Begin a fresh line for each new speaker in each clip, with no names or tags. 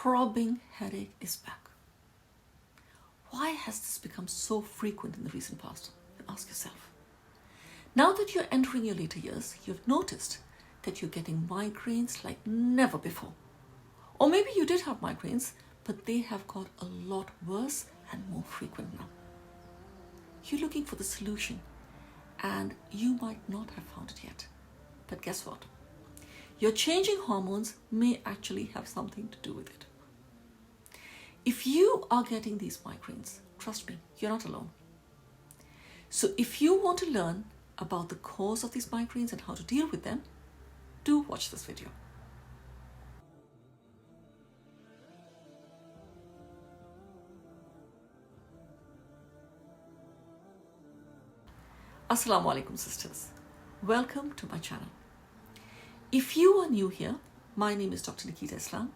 throbbing headache is back. Why has this become so frequent in the recent past? You ask yourself. Now that you're entering your later years, you've noticed that you're getting migraines like never before. Or maybe you did have migraines, but they have got a lot worse and more frequent now. You're looking for the solution, and you might not have found it yet. But guess what? Your changing hormones may actually have something to do with it. If you are getting these migraines, trust me, you're not alone. So if you want to learn about the cause of these migraines and how to deal with them, do watch this video. Assalamu alaikum sisters. Welcome to my channel. If you are new here, my name is Dr. Nikita Islam.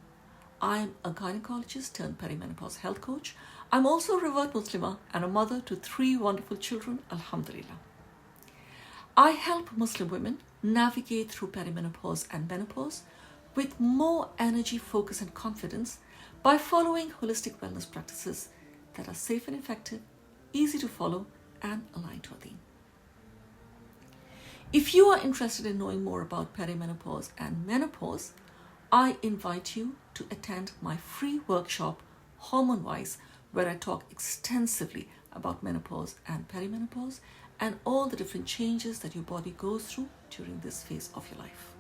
I'm a gynecologist turned perimenopause health coach. I'm also a revert Muslimah and a mother to 3 wonderful children, alhamdulillah. I help Muslim women navigate through perimenopause and menopause with more energy, focus and confidence by following holistic wellness practices that are safe and effective, easy to follow and aligned to our theme. If you are interested in knowing more about perimenopause and menopause, I invite you to attend my free workshop, Hormonal, where I talk extensively about menopause and perimenopause and all the different changes that your body goes through during this phase of your life.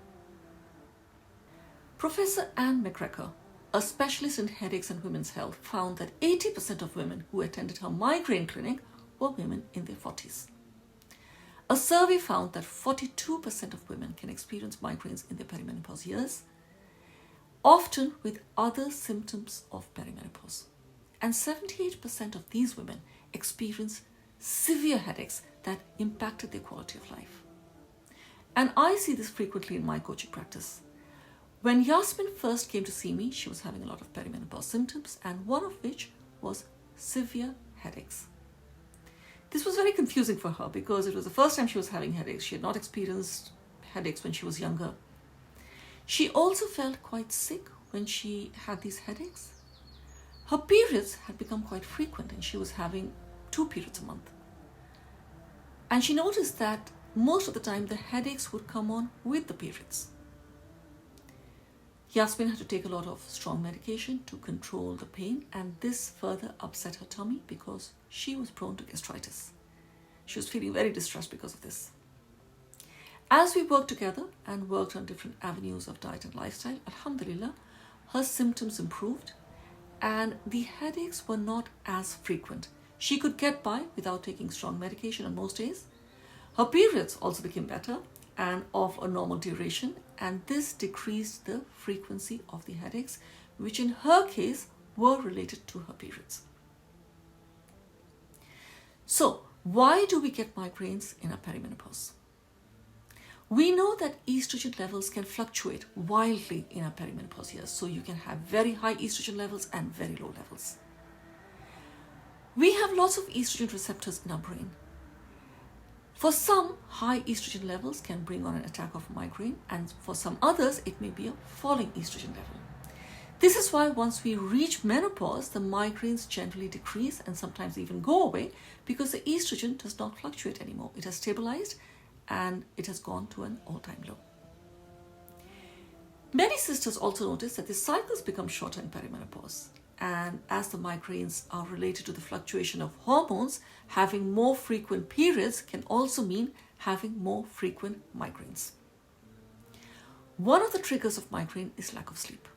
Professor Anne McGregor, a specialist in headaches and women's health, found that 80% of women who attended her migraine clinic were women in their 40s. A survey found that 42% of women can experience migraines in their perimenopause years, often with other symptoms of perimenopause. And 78% of these women experience severe headaches that impacted their quality of life. And I see this frequently in my coaching practice. When Yasmin first came to see me, she was having a lot of perimenopause symptoms, and one of which was severe headaches. This was very confusing for her because it was the first time she was having headaches. She had not experienced headaches when she was younger. She also felt quite sick when she had these headaches. Her periods had become quite frequent and she was having 2 periods a month. And she noticed that most of the time the headaches would come on with the periods. Yasmin had to take a lot of strong medication to control the pain, and this further upset her tummy because she was prone to gastritis. She was feeling very distressed because of this. As we worked together and worked on different avenues of diet and lifestyle, alhamdulillah, her symptoms improved and the headaches were not as frequent. She could get by without taking strong medication on most days. Her periods also became better and of a normal duration, and this decreased the frequency of the headaches, which in her case were related to her periods. So, why do we get migraines in our perimenopause? We know that estrogen levels can fluctuate wildly in our perimenopause years, so you can have very high estrogen levels and very low levels. We have lots of estrogen receptors in our brain. For some, high estrogen levels can bring on an attack of migraine, and for some others, it may be a falling estrogen level. This is why once we reach menopause, the migraines generally decrease and sometimes even go away because the estrogen does not fluctuate anymore. It has stabilized and it has gone to an all-time low. Many sisters also notice that the cycles become shorter in perimenopause. And as the migraines are related to the fluctuation of hormones, having more frequent periods can also mean having more frequent migraines. One of the triggers of migraine is lack of sleep.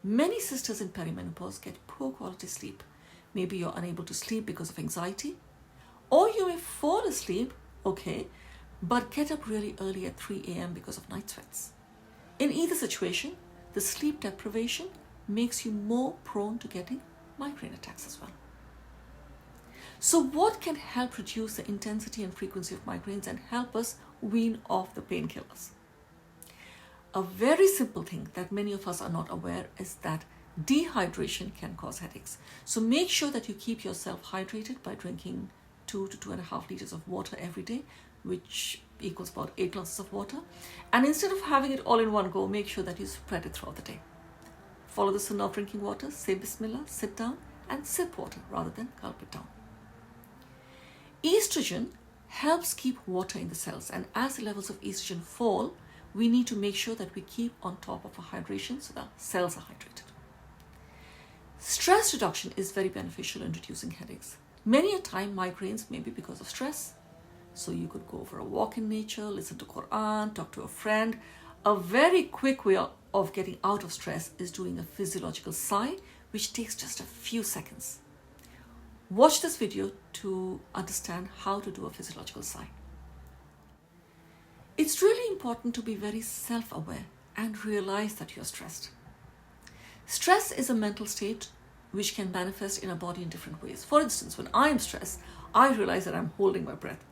Many sisters in perimenopause get poor quality sleep. Maybe you're unable to sleep because of anxiety, or you may fall asleep, okay, but get up really early at 3 a.m. because of night sweats. In either situation, the sleep deprivation makes you more prone to getting migraine attacks as well. So what can help reduce the intensity and frequency of migraines and help us wean off the painkillers? A very simple thing that many of us are not aware is that dehydration can cause headaches. So make sure that you keep yourself hydrated by drinking 2 to 2.5 liters of water every day, which equals about 8 glasses of water. And instead of having it all in one go, make sure that you spread it throughout the day. Follow the sunnah of drinking water, say Bismillah, sit down and sip water rather than gulp it down. Estrogen helps keep water in the cells, and as the levels of estrogen fall, we need to make sure that we keep on top of our hydration so that cells are hydrated. Stress reduction is very beneficial in reducing headaches. Many a time migraines may be because of stress. So you could go for a walk in nature, listen to Quran, talk to a friend. A very quick way of getting out of stress is doing a physiological sigh, which takes just a few seconds. Watch this video to understand how to do a physiological sigh. It's really important to be very self-aware and realize that you're stressed. Stress is a mental state which can manifest in our body in different ways. For instance, when I am stressed, I realize that I'm holding my breath.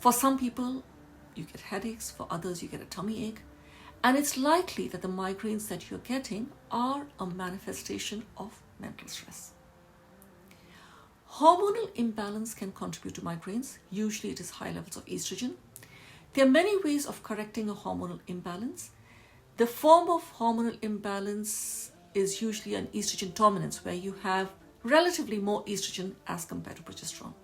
For some people, you get headaches. For others, you get a tummy ache. And it's likely that the migraines that you're getting are a manifestation of mental stress. Hormonal imbalance can contribute to migraines. Usually it is high levels of estrogen. There are many ways of correcting a hormonal imbalance. The form of hormonal imbalance is usually an estrogen dominance, where you have relatively more estrogen as compared to progesterone.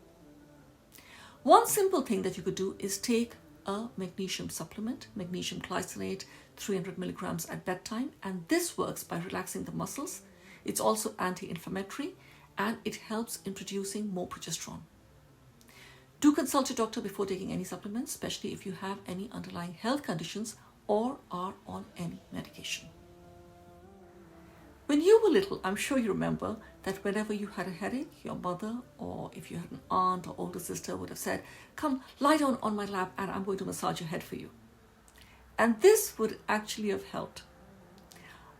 One simple thing that you could do is take a magnesium supplement, magnesium glycinate, 300 milligrams at bedtime, and this works by relaxing the muscles. It's also anti-inflammatory and it helps in producing more progesterone. Do consult your doctor before taking any supplements, especially if you have any underlying health conditions or are on any medication. When you were little, I'm sure you remember that whenever you had a headache, your mother, or if you had an aunt or older sister, would have said, "Come, lie down on my lap and I'm going to massage your head for you." And this would actually have helped.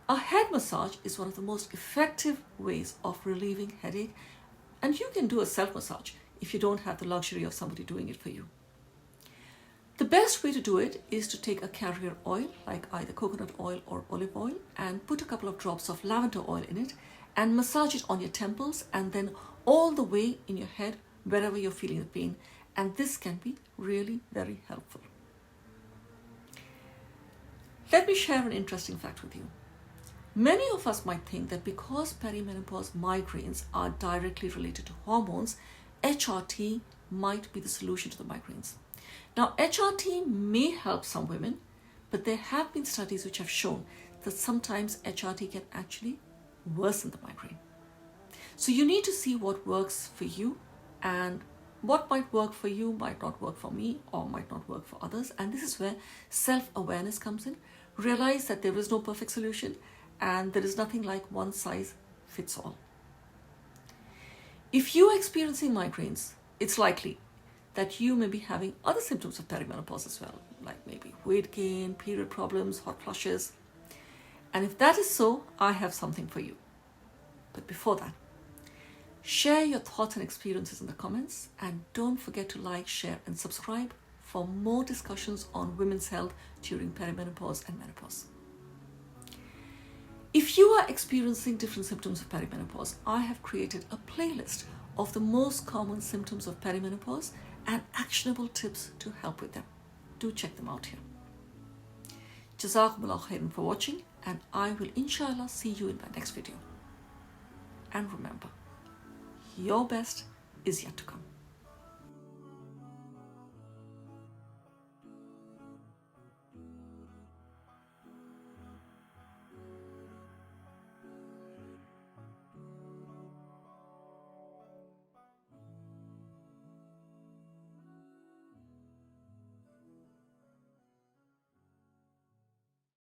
A head massage is one of the most effective ways of relieving headache, and you can do a self-massage if you don't have the luxury of somebody doing it for you. The best way to do it is to take a carrier oil, like either coconut oil or olive oil, and put a couple of drops of lavender oil in it and massage it on your temples and then all the way in your head wherever you're feeling the pain. And this can be really very helpful. Let me share an interesting fact with you. Many of us might think that because perimenopause migraines are directly related to hormones, HRT might be the solution to the migraines. Now, HRT may help some women, but there have been studies which have shown that sometimes HRT can actually worsen the migraine. So you need to see what works for you, and what might work for you might not work for me or might not work for others. And this is where self-awareness comes in. Realize that there is no perfect solution and there is nothing like one size fits all. If you are experiencing migraines, it's likely that you may be having other symptoms of perimenopause as well, like maybe weight gain, period problems, hot flushes. And if that is so, I have something for you. But before that, share your thoughts and experiences in the comments, and don't forget to like, share and subscribe for more discussions on women's health during perimenopause and menopause. If you are experiencing different symptoms of perimenopause, I have created a playlist of the most common symptoms of perimenopause and actionable tips to help with them. Do check them out here. Jazakumullah khairan for watching, and I will inshallah see you in my next video. And remember, your best is yet to come.